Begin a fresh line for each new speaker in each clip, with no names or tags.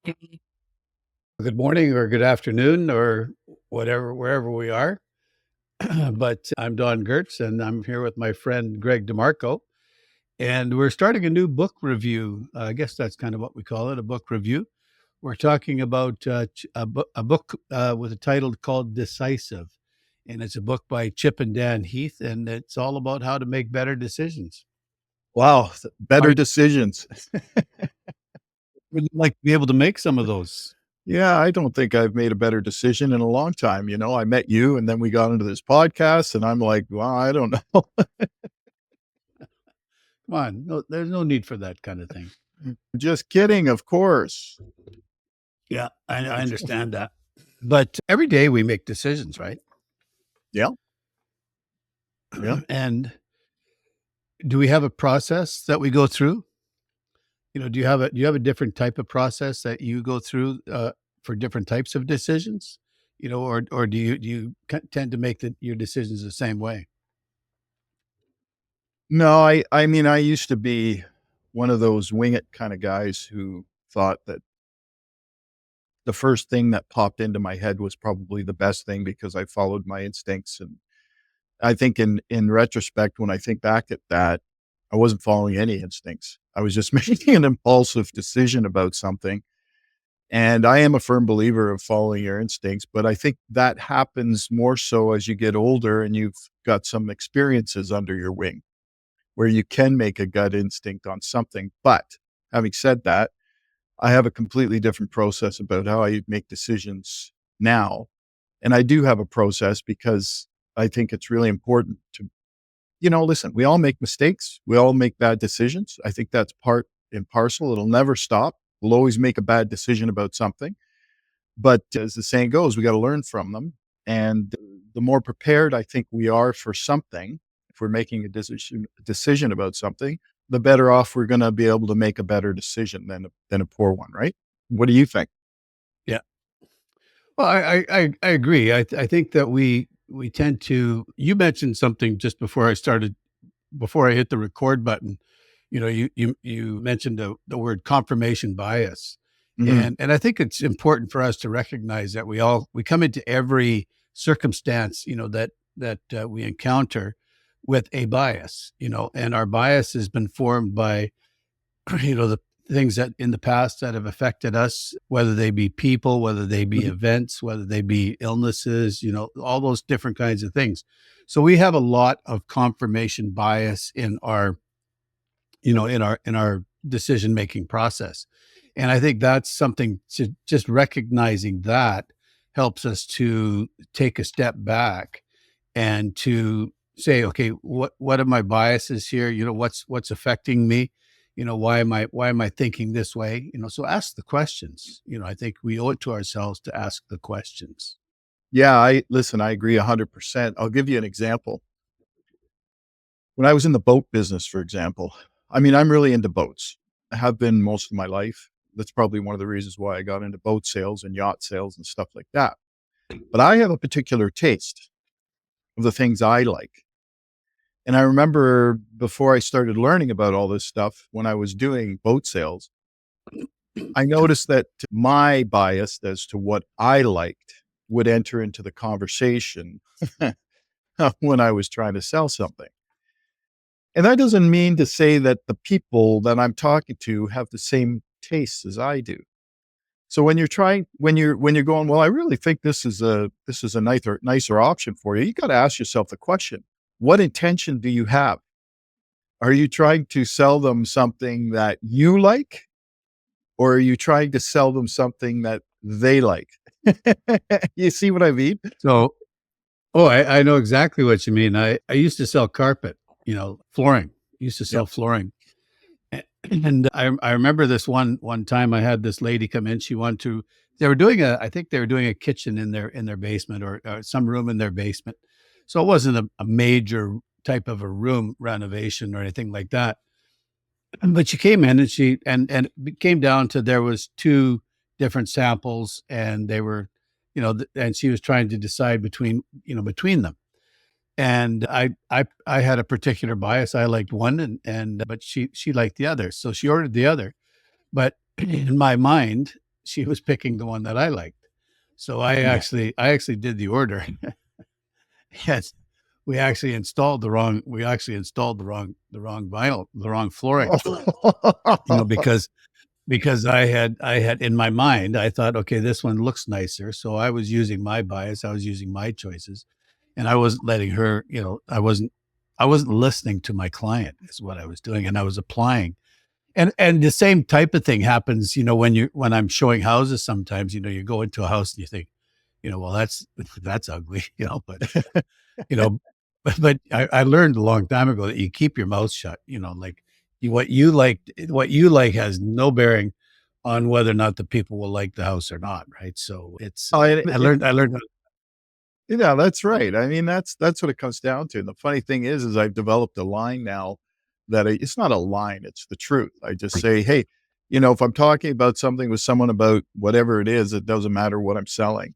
Good morning or good afternoon or whatever, wherever we are. But I'm Don Gertz, and I'm here with my friend Greg DeMarco, and we're starting a new book review. I guess that's kind of what we call it, a book review. We're talking about a book with a title called Decisive, and it's a book by Chip and Dan Heath, and it's all about how to make better decisions.
Wow, better
I
decisions.
would like to be able to make some of those.
Yeah, I don't think I've made a better decision in a long time. I met you and then we got into this podcast and I'm like, well, I don't know.
Come on, no, there's no need for that kind of thing.
Just kidding, of course.
Yeah, I understand that. But every day we make decisions, right?
Yeah, yeah.
And do we have a process that we go through? Do you have a different type of process that you go through for different types of decisions? Or do you tend to make your decisions the same way?
No, I mean, I used to be one of those wing it kind of guys who thought that the first thing that popped into my head was probably the best thing because I followed my instincts. And I think in retrospect, when I think back at that, I wasn't following any instincts. I was just making an impulsive decision about something. And I am a firm believer of following your instincts, but I think that happens more so as you get older and you've got some experiences under your wing where you can make a gut instinct on something. But having said that, I have a completely different process about how I make decisions now. And I do have a process because I think it's really important to, listen, we all make mistakes. We all make bad decisions. I think that's part and parcel. It'll never stop. We'll always make a bad decision about something. But as the saying goes, we got to learn from them. And the more prepared I think we are for something, if we're making a decision about something, the better off we're going to be able to make a better decision than a poor one, right? What do you think?
Yeah. Well, I agree. I think that we tend to. You mentioned something just before I hit the record button. You mentioned the word confirmation bias,
Hmm.
and I think it's important for us to recognize that we come into every circumstance that we encounter with a bias, and our bias has been formed by the things that in the past that have affected us, whether they be people, whether they be events, whether they be illnesses, all those different kinds of things. So we have a lot of confirmation bias in our decision making process. And I think that's something to just recognizing that helps us to take a step back and to say, okay, what are my biases here? What's affecting me? Why am I thinking this way? So ask the questions. I think we owe it to ourselves to ask the questions.
Yeah, I agree 100%. I'll give you an example. When I was in the boat business, for example, I mean, I'm really into boats. I have been most of my life. That's probably one of the reasons why I got into boat sales and yacht sales and stuff like that. But I have a particular taste of the things I like. And I remember before I started learning about all this stuff, when I was doing boat sales, I noticed that my bias as to what I liked would enter into the conversation when I was trying to sell something. And that doesn't mean to say that the people that I'm talking to have the same tastes as I do. So when you're going, well, I really think this is a nicer option for you. You got to ask yourself the question: what intention do you have? Are you trying to sell them something that you like, or are you trying to sell them something that they like? You see what I mean?
So, oh, I know exactly what you mean. I used to sell carpet, flooring. Used to
Yep.
sell flooring. And I remember this one time I had this lady come in. She wanted to. I think they were doing a kitchen in their basement or some room in their basement. So it wasn't a major type of a room renovation or anything like that. But she came in and it came down to there was two different samples and they were, and she was trying to decide between them. And I had a particular bias. I liked one but she liked the other. So she ordered the other. But in my mind, she was picking the one that I liked. So I actually did the order. Yes, we actually installed the wrong vinyl, the wrong flooring, because I had in my mind, I thought, okay, this one looks nicer. So I was using my bias, I was using my choices, and I wasn't letting her, I wasn't listening to my client is what I was doing. And I was applying. And the same type of thing happens, when I'm showing houses sometimes, you go into a house and you think, well, that's ugly, but you know, but I learned a long time ago that you keep your mouth shut. Like what you like has no bearing on whether or not the people will like the house or not, right? So it's
Oh,
I learned
yeah, that's right. I mean, that's what it comes down to. And the funny thing is I've developed a line now that it's not a line, it's the truth. I just say, hey, if I'm talking about something with someone about whatever it is, it doesn't matter what I'm selling.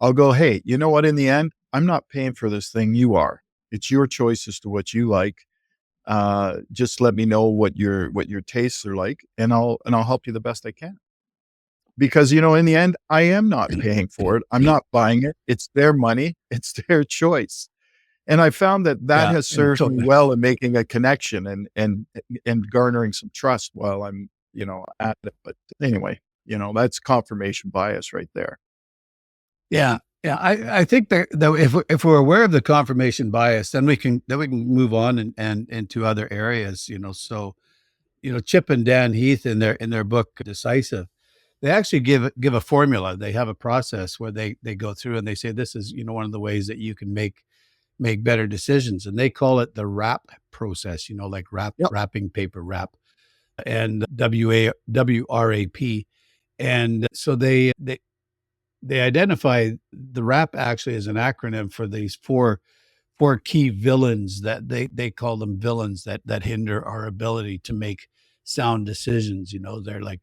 I'll go, hey, you know what? In the end, I'm not paying for this thing. You are. It's your choice as to what you like. Just let me know what your tastes are like, and I'll help you the best I can. Because in the end, I am not paying for it. I'm not buying it. It's their money. It's their choice. And I found that
yeah,
has
and
served me
totally.
well in making a connection and garnering some trust while I'm, at it. But anyway, that's confirmation bias right there.
Yeah, yeah. I think that if we're aware of the confirmation bias, then we can move on and into other areas. So Chip and Dan Heath in their book Decisive, they actually give a formula. They have a process where they go through and they say this is one of the ways that you can make better decisions, and they call it the wrap process. Like
Yep.
wrapping paper wrap, and WRAP. And so they identify the wrap actually as an acronym for these four key villains that they call them villains that hinder our ability to make sound decisions. They're like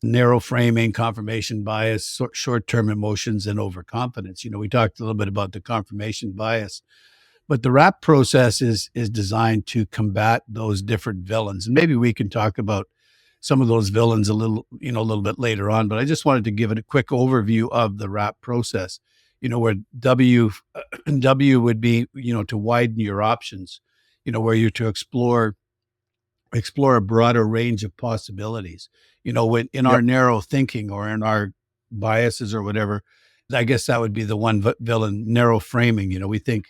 narrow framing, confirmation bias, short-term emotions, and overconfidence. We talked a little bit about the confirmation bias, but the wrap process is designed to combat those different villains. And maybe we can talk about some of those villains a little bit later on. But I just wanted to give it a quick overview of the wrap process. Where W would be, to widen your options. Where you're to explore a broader range of possibilities. When in our
Yep.
narrow thinking or in our biases or whatever, I guess that would be the one villain, narrow framing. We think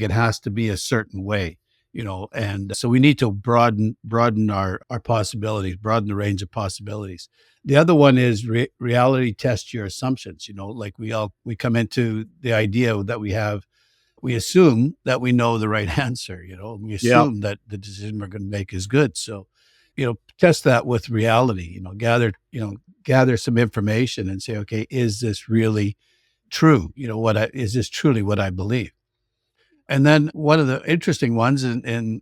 it has to be a certain way. And so we need to broaden our possibilities, broaden the range of possibilities. The other one is reality test your assumptions. Like we come into the idea that we assume that we know the right answer, we
Yep.
assume that the decision we're going to make is good. So, test that with reality, gather some information and say, okay, is this really true? Is this truly what I believe? And then one of the interesting ones, and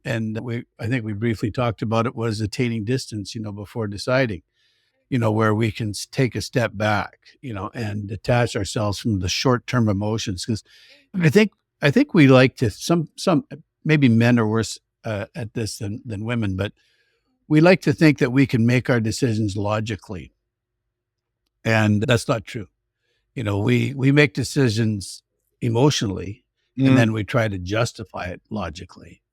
I think we briefly talked about it, was attaining distance, before deciding, where we can take a step back, and detach ourselves from the short-term emotions. Because I think I think we like to some maybe men are worse at this than women, but we like to think that we can make our decisions logically, and that's not true. We make decisions emotionally, and
Mm,
then we try to justify it logically.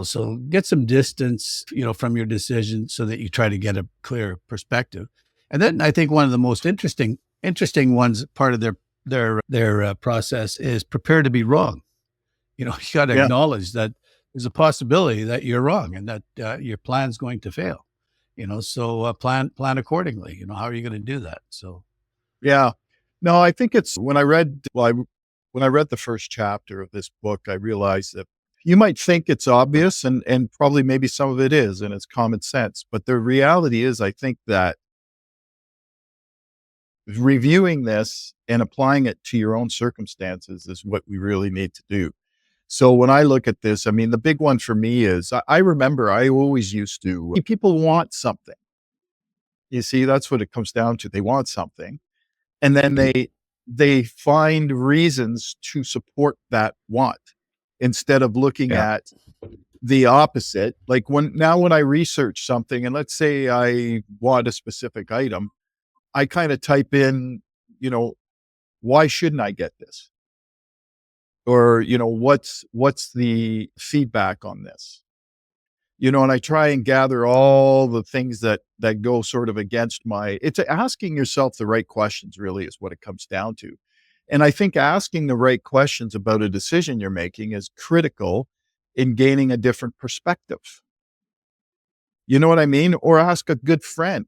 So get some distance, from your decision so that you try to get a clear perspective. And then I think one of the most interesting ones, part of their process, is prepare to be wrong. You got to
yeah.
acknowledge that there's a possibility that you're wrong and that your plan's going to fail. So plan accordingly. How are you going to do that? So
Yeah. No, I think it's when I read the first chapter of this book, I realized that you might think it's obvious and probably maybe some of it is and it's common sense, but the reality is I think that reviewing this and applying it to your own circumstances is what we really need to do. So when I look at this, I mean, the big one for me is I remember I always used to people want something. You see, that's what it comes down to. They want something. And then they find reasons to support that want instead of looking
yeah,
at the opposite. Like when I research something and let's say I want a specific item, I kind of type in, you know, why shouldn't I get this? Or, you know, what's the feedback on this? You know, and I try and gather all the things that go sort of against my it's asking yourself the right questions really is what it comes down to. And I think asking the right questions about a decision you're making is critical in gaining a different perspective. You know what I mean? Or ask a good friend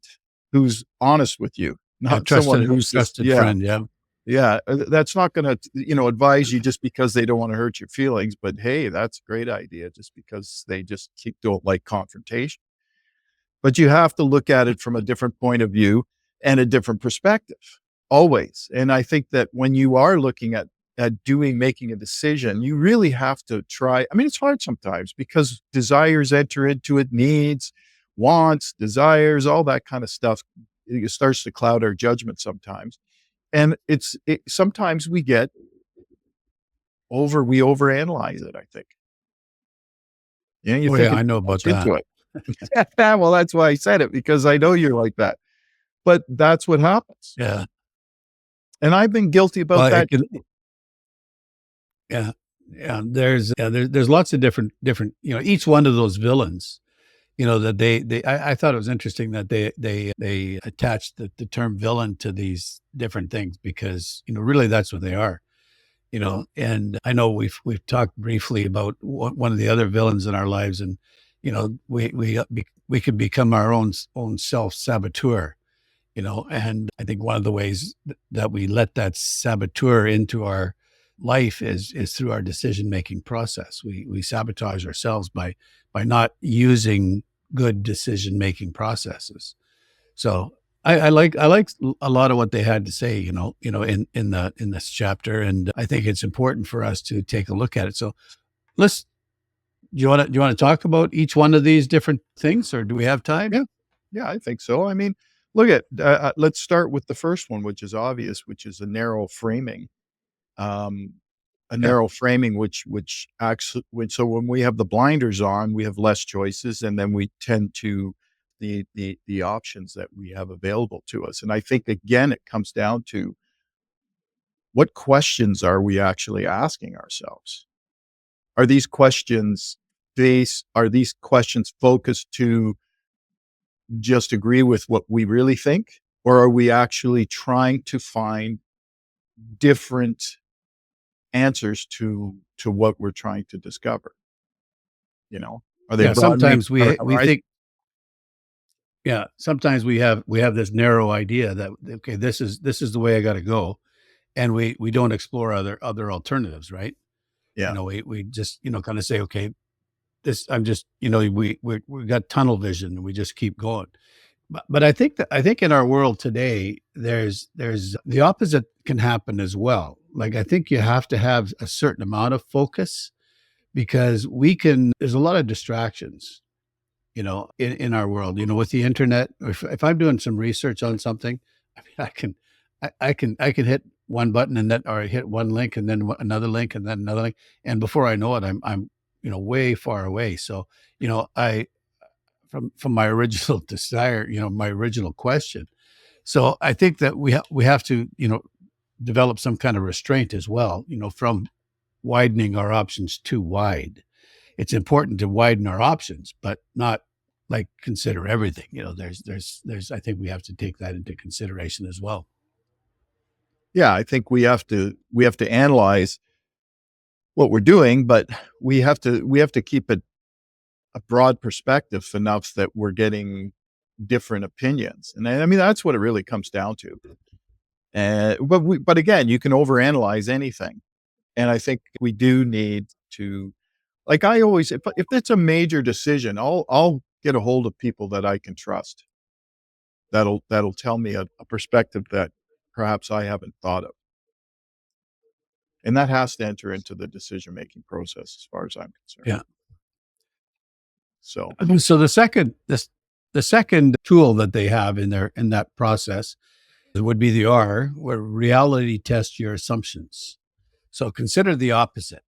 who's honest with you,
Yeah,
not someone
trusted
who's just
trusted friend, yeah.
yeah, that's not gonna, you know, advise you just because they don't wanna hurt your feelings, but hey, that's a great idea just because they just don't like confrontation. But you have to look at it from a different point of view and a different perspective, always. And I think that when you are looking at making a decision, you really have to try. I mean, it's hard sometimes because desires enter into it, needs, wants, desires, all that kind of stuff. It starts to cloud our judgment sometimes. And sometimes we overanalyze it, I think. You know, you
Oh,
think
yeah,
too
I know about
much
that.
into it. Yeah, well, that's why I said it because I know you're like that. But that's what happens.
Yeah.
And I've been guilty about
Well,
that
it can
too.
yeah. There's lots of different, each one of those villains, that I thought it was interesting that they attached the term villain to these different things because, really that's what they are. And I know we've talked briefly about one of the other villains in our lives, and we can become our own self saboteur. And I think one of the ways that we let that saboteur into our life is through our decision making process. We sabotage ourselves by not using good decision making processes. So I like a lot of what they had to say, in this chapter, and I think it's important for us to take a look at it. So let's do you want to talk about each one of these different things, or do we have time?
Yeah. Yeah, I think so. I mean, let's start with the first one, which is obvious, which is Um, a
Yeah,
narrow framing, which actually, so when we have the blinders on, we have less choices, and then we tend to the options that we have available to us. And I think again, it comes down to what questions are we actually asking ourselves? Are these questions are these questions focused to just agree with what we really think? Or are we actually trying to find different answers to what we're trying to discover? You know? Are they
yeah.
broadening
Sometimes
our
we
horizon?
think, yeah. Sometimes we have this narrow idea that, okay, this is the way I got to go, and we don't explore other alternatives, right?
Yeah.
We just kind of say, okay, this I'm just we got tunnel vision, and we just keep going. But I think in our world today, there's the opposite can happen as well. Like, I think you have to have a certain amount of focus because there's a lot of distractions, in our world, with the internet. If I'm doing some research on something, I mean, I can hit one button and then, or I hit one link and then another link and then another link. And before I know it, I'm way far away. So, I, from my original desire, my original question. So I think that we have to, develop some kind of restraint as well, from widening our options too wide. It's important to widen our options, but not like consider everything. I think we have to take that into consideration as well.
Yeah, I think we have to analyze what we're doing, but we have to keep it a broad perspective enough that we're getting different opinions. And I mean, that's what it really comes down to. But again, you can overanalyze anything. And I think we do need to, like, I always, if it's a major decision, I'll get a hold of people that I can trust. That'll tell me a perspective that perhaps I haven't thought of. And that has to enter into the decision making process as far as I'm concerned.
Yeah.
So
So the second tool that they have in that process would be the R, where reality tests your assumptions. So consider the opposite.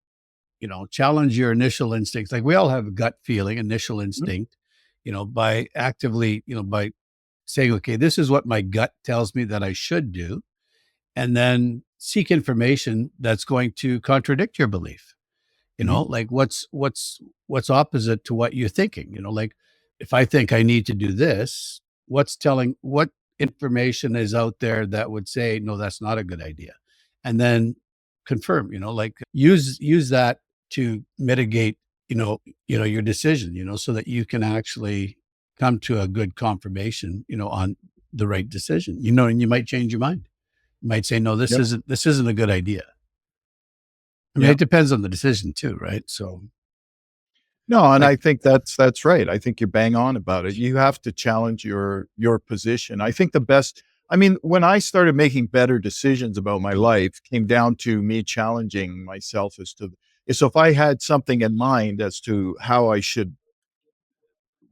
Challenge your initial instincts. Like, we all have a gut feeling, initial
mhm,
instinct, by actively, by saying, okay, this is what my gut tells me that I should do, and then seek information that's going to contradict your belief.
Mhm.
Like what's opposite to what you're thinking. Like if I think I need to do this, what information is out there that would say no, that's not a good idea, and then confirm. Like use that to mitigate your decision. So that you can actually come to a good confirmation. On the right decision. And you might change your mind. You might say no, this
Yep.
isn't a good idea. I mean,
Yeah.
it depends on the decision too, right? So,
No, and
like,
I think that's right. I think you're bang on about it. You have to challenge your position. I think the best I mean, when I started making better decisions about my life, came down to me challenging myself as to so if I had something in mind as to how I should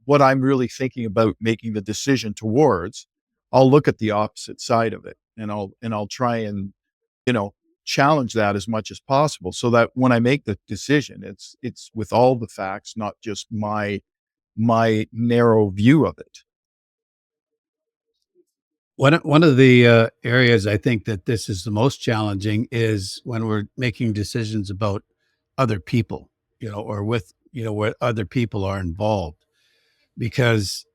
what I'm really thinking about making the decision towards, I'll look at the opposite side of it and I'll try and, you know, challenge that as much as possible so that when I make the decision, it's with all the facts, not just my narrow view of it.
one of the areas I think that this is the most challenging is when we're making decisions about other people, or with, where other people are involved, because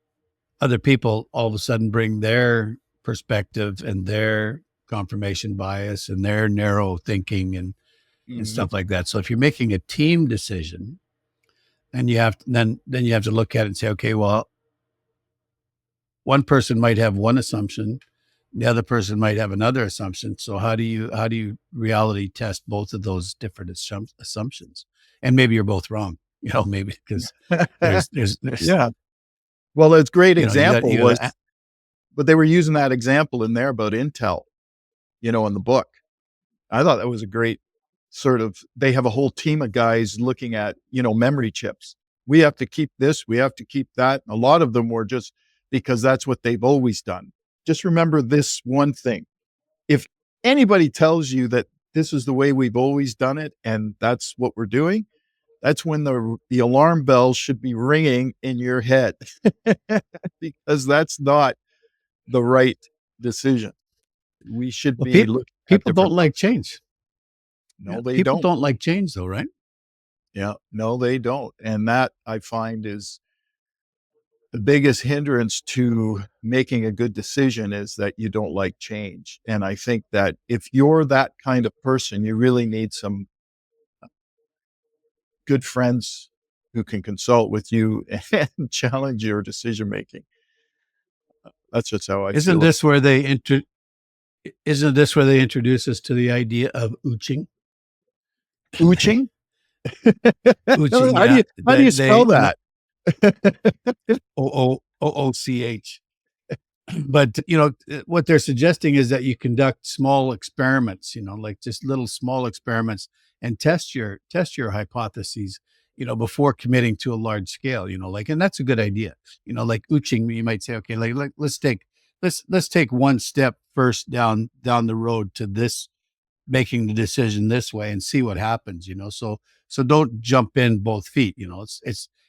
other people all of a sudden bring their perspective and their confirmation bias and their narrow thinking and
Mhm.
stuff like that. So if you're making a team decision, and you have to, then you have to look at it and say, okay, well, one person might have one assumption, the other person might have another assumption. So how do you reality test both of those different assumptions? And maybe you're both wrong. Maybe because there's
Yeah. Well, it's great
you got
example
you got
was
to
but they were using that example in there about Intel, in the book. I thought that was a great sort of they have a whole team of guys looking at, memory chips. We have to keep this, we have to keep that. A lot of them were just because that's what they've always done. Just remember this one thing. If anybody tells you that this is the way we've always done it and that's what we're doing, that's when the alarm bells should be ringing in your head because that's not the right decision. We should
well,
be looking at
people don't
different
like
options.
change. Yeah,
No, they
people
don't.
don't like change though, right?
Yeah, no, they don't. And that I find is the biggest hindrance to making a good decision is that you don't like change. And I think that if you're that kind of person, you really need some good friends who can consult with you and challenge your decision making. That's just how I
Isn't
feel.
this where they inter- isn't this where they introduce us to the idea of ooching?
Ooching?
Ooching,
How do
yeah.
you spell that?
OOCH. But what they're suggesting is that you conduct small experiments, like just little small experiments, and test your hypotheses, before committing to a large scale, like, and that's a good idea. Like ooching, you might say, okay, like let's take one step first down the road to this, making the decision this way, and see what happens. So don't jump in both feet.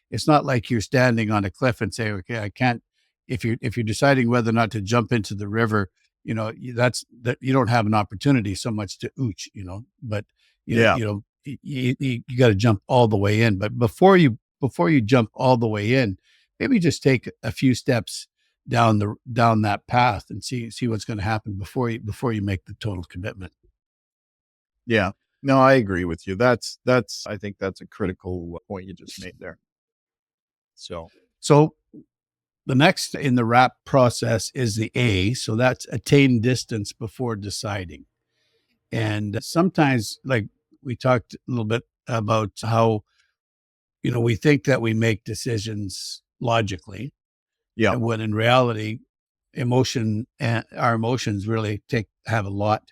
It's not like you're standing on a cliff and say, okay, I can't. If you're deciding whether or not to jump into the river, that's that you don't have an opportunity so much to ooch. But
Yeah.
you got to jump all the way in. But before you jump all the way in, maybe just take a few steps down that path and see what's going to happen before you make the total commitment.
Yeah. No, I agree with you. That's I think that's a critical point you just made there. So,
So the next in the wrap process is the A. So that's attain distance before deciding. And sometimes, like we talked a little bit about how, we think that we make decisions logically,
yeah.
and when in reality, our emotions really have a lot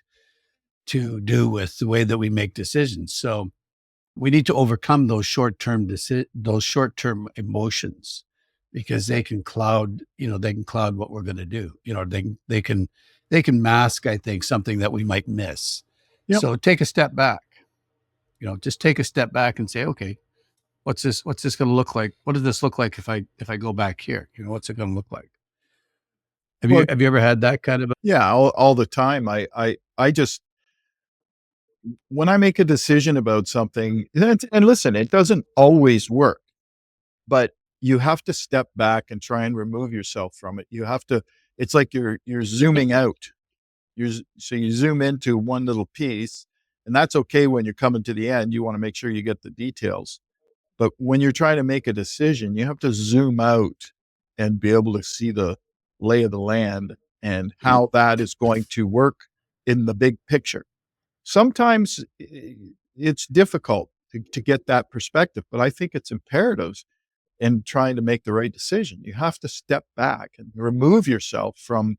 to do with the way that we make decisions. So we need to overcome those short term emotions, because they can cloud what we're going to do. They can mask, I think, something that we might miss.
Yep.
So take a step back. Just take a step back and say, okay, what's this going to look like? What does this look like if I go back here? What's it going to look like?
Well,
Have you ever had that kind of
yeah, all the time. I just when I make a decision about something, and listen, it doesn't always work, but you have to step back and try and remove yourself from it. You have to. It's like you're zooming out. So you zoom into one little piece, and that's okay when you're coming to the end. You want to make sure you get the details. But when you're trying to make a decision, you have to zoom out and be able to see the lay of the land and how that is going to work in the big picture. Sometimes it's difficult to get that perspective, but I think it's imperative in trying to make the right decision. You have to step back and remove yourself from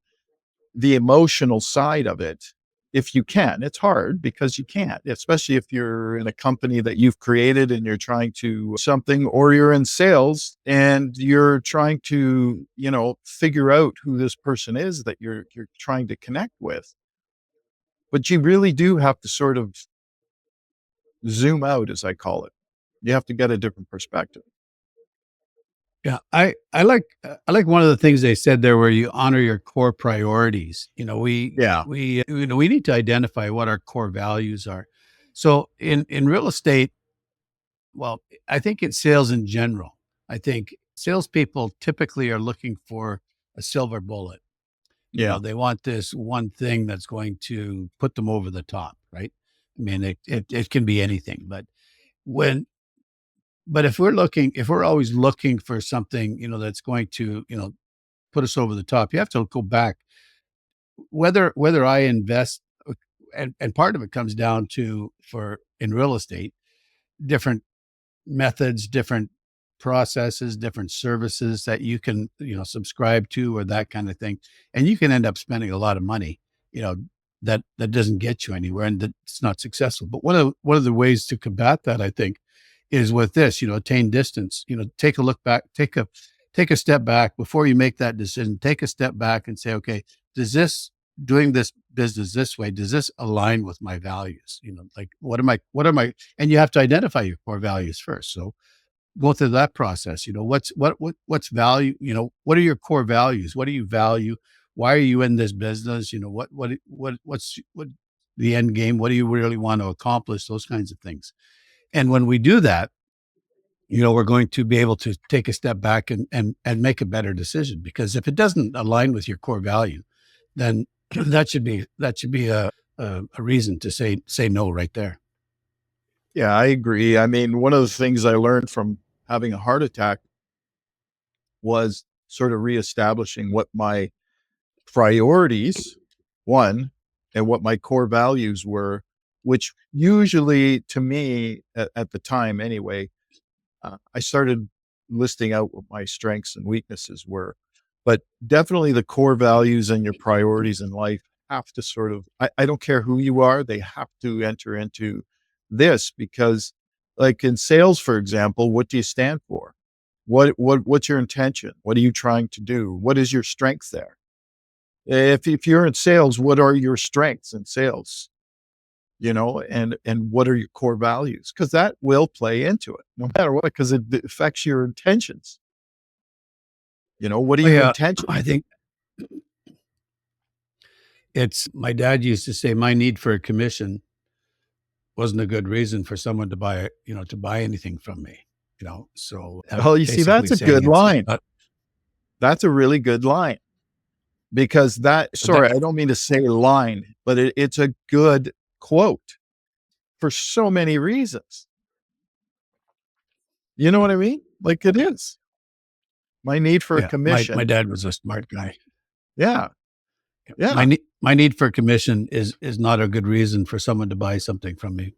the emotional side of it if you can. It's hard because you can't, especially if you're in a company that you've created and you're trying to something, or you're in sales and you're trying to, figure out who this person is that you're trying to connect with. But you really do have to sort of zoom out, as I call it. You have to get a different perspective.
Yeah, I like one of the things they said there where you honor your core priorities.
Yeah.
We need to identify what our core values are. So in real estate, well, I think in sales in general, I think salespeople typically are looking for a silver bullet.
Yeah.
They want this one thing that's going to put them over the top, right? I mean, it can be anything, when but if we're always looking for something, that's going to, put us over the top, you have to go back. Whether I invest, and part of it comes down to, for in real estate, different methods, different processes, different services that you can, subscribe to or that kind of thing. And you can end up spending a lot of money, you know, that doesn't get you anywhere and that's not successful. But one of the ways to combat that, I think, is with this, attain distance, take a look back, take a step back before you make that decision, take a step back and say, okay, does this doing this business this way, does this align with my values? Like and you have to identify your core values first. So go through that process. What's value, what are your core values? What do you value? Why are you in this business? What the end game? What do you really want to accomplish? Those kinds of things. And when we do that, we're going to be able to take a step back and make a better decision, because if it doesn't align with your core value, then that should be a reason to say no right there.
Yeah, I agree. I mean, one of the things I learned from having a heart attack was sort of reestablishing what my priorities, one, and what my core values were, which usually to me at the time anyway, I started listing out what my strengths and weaknesses were. But definitely the core values and your priorities in life have to sort of, I don't care who you are, they have to enter into this, because like in sales, for example, what do you stand for? What's your intention? What are you trying to do? What is your strength there? If you're in sales, what are your strengths in sales? And what are your core values? Because that will play into it no matter what, because it affects your intentions. What are
Oh
your
yeah,
intentions?
I think it's my dad used to say my need for a commission wasn't a good reason for someone to buy anything from me. So
Oh, you see,
basically
that's a
saying
good
it's
line.
not.
That's a really good line, because
But that
sorry, I don't mean to say line, but it's a good quote for so many reasons. You know what I mean? Like it is. My need for a
Yeah, my
commission.
dad was a smart guy.
Yeah.
Yeah,
Yeah.
my need for commission is not a good reason for someone to buy something from me.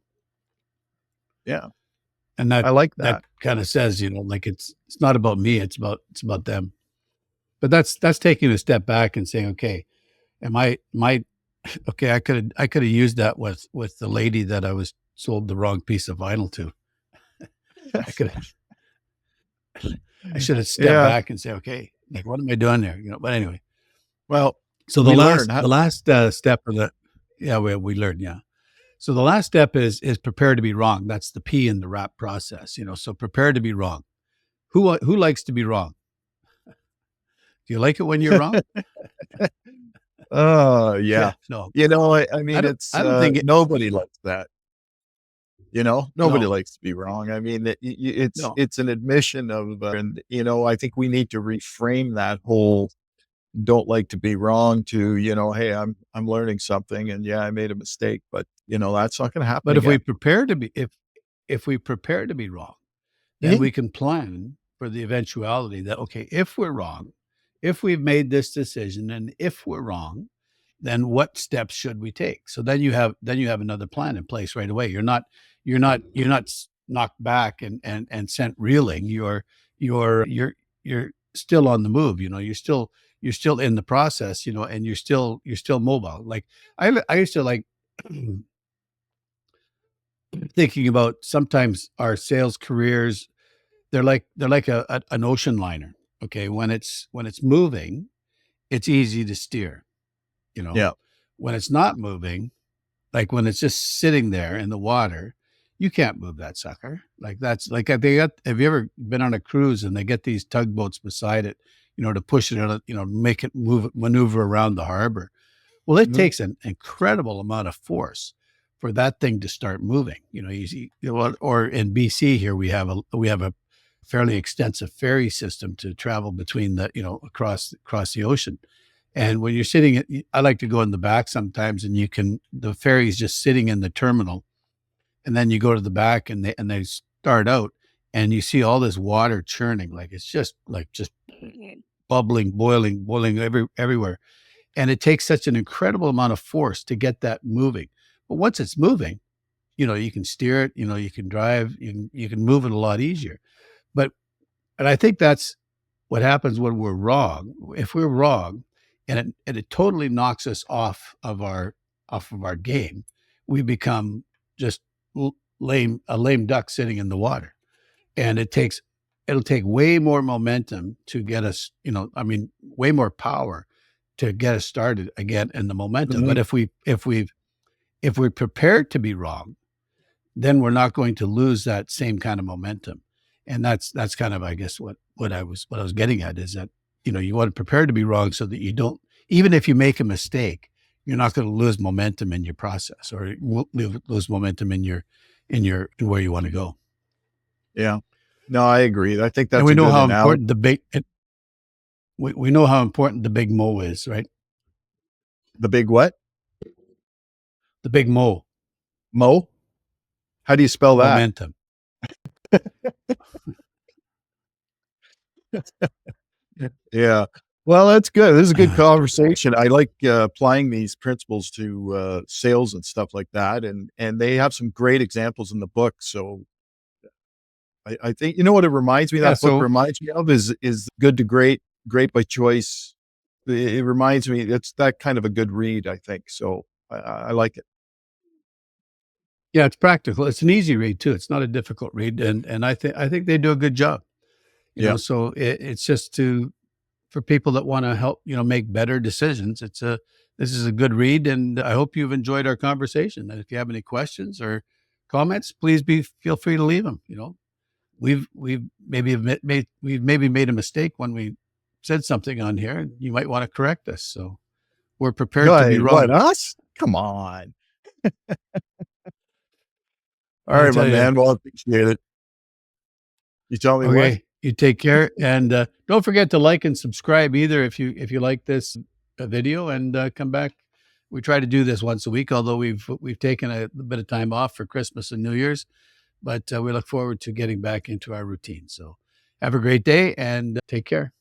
Yeah.
And that
I like
that
that.
kind of says, like it's not about me, it's about them. But that's taking a step back and saying, okay, am I okay, I could have used that with the lady that I was sold the wrong piece of vinyl to. I could have I should have stepped
Yeah.
back and say, okay, like what am I doing there? But anyway.
Well,
So the
we
last
learn how.
the last step of the yeah, we learned, yeah. So the last step is prepare to be wrong. That's the P in the rap process. So prepare to be wrong. Who likes to be wrong? Do you like it when you're wrong?
Oh,
Yeah,
yeah.
no,
I mean,
I don't think it.
nobody likes that, nobody
No,
likes to be wrong. I mean,
no.
it's an admission of, and, I think we need to reframe that whole don't like to be wrong to, hey, I'm learning something and yeah, I made a mistake, but that's not going to happen
But if we
again.
prepare to be, if we prepare to be wrong, then
Mhm.
we can plan for the eventuality that, okay, if we're wrong, if we've made this decision, and if we're wrong, then what steps should we take? So then you have another plan in place right away. You're not knocked back and sent reeling. You're still on the move. You're still in the process. And you're still mobile. Like I used to like thinking about sometimes our sales careers. They're like an ocean liner. Okay, when it's moving, it's easy to steer. You know,
Yeah.
when it's not moving, like when it's just sitting there in the water, you can't move that sucker. Like that's like have you ever been on a cruise and they get these tugboats beside it, to push it, make it move, maneuver around the harbor. Well, it
Mhm.
takes an incredible amount of force for that thing to start moving. You see, or in BC here we have a fairly extensive ferry system to travel between across the ocean. And when you're I like to go in the back sometimes, and the ferry's just sitting in the terminal, and then you go to the back, and they start out, and you see all this water churning, like it's just bubbling, boiling everywhere, and it takes such an incredible amount of force to get that moving. But once it's moving, you can steer it, you can drive, you can move it a lot easier. But and I think that's what happens when we're wrong. If we're wrong, and it totally knocks us off of our game, we become just a lame duck sitting in the water. And it'll take way more momentum to get us, I mean, way more power to get us started again in the momentum. But
Mhm.
if we're prepared to be wrong, then we're not going to lose that same kind of momentum. And that's kind of, I guess, what I was getting at is that, you want to prepare to be wrong so that you don't, even if you make a mistake, you're not going to lose momentum in your process, or lose momentum in your where you want to go.
Yeah. No, I agree. I think
And
that's
we
a
know
good
how
analogy.
important we know how important the big mo is, right?
The big what?
The big mo,
Mo? How do you spell that?
momentum.
Yeah. Well, that's good. This is a good conversation. I like applying these principles to sales and stuff like that, and they have some great examples in the book. So I think what it reminds me.
Yeah.
That book
So
reminds me of is Good to Great, Great by Choice. It reminds me. It's that kind of a good read. I think so. I like it.
yeah, it's practical. It's an easy read too. It's not a difficult read, and I think they do a good job.
Yeah.
So it's just for people that want to help, make better decisions. This is a good read, and I hope you've enjoyed our conversation. And if you have any questions or comments, please feel free to leave them. We've maybe made a mistake when we said something on here, and you might want to correct us. So we're prepared to be
Right. What,
wrong.
us? Come on. All
I
right, my
tell you.
man. Well, I appreciate it. You tell me what?
Okay, you take care, and don't forget to like and subscribe either if you like this video, and come back. We try to do this once a week, although we've taken a bit of time off for Christmas and New Year's, but we look forward to getting back into our routine. So have a great day and take care.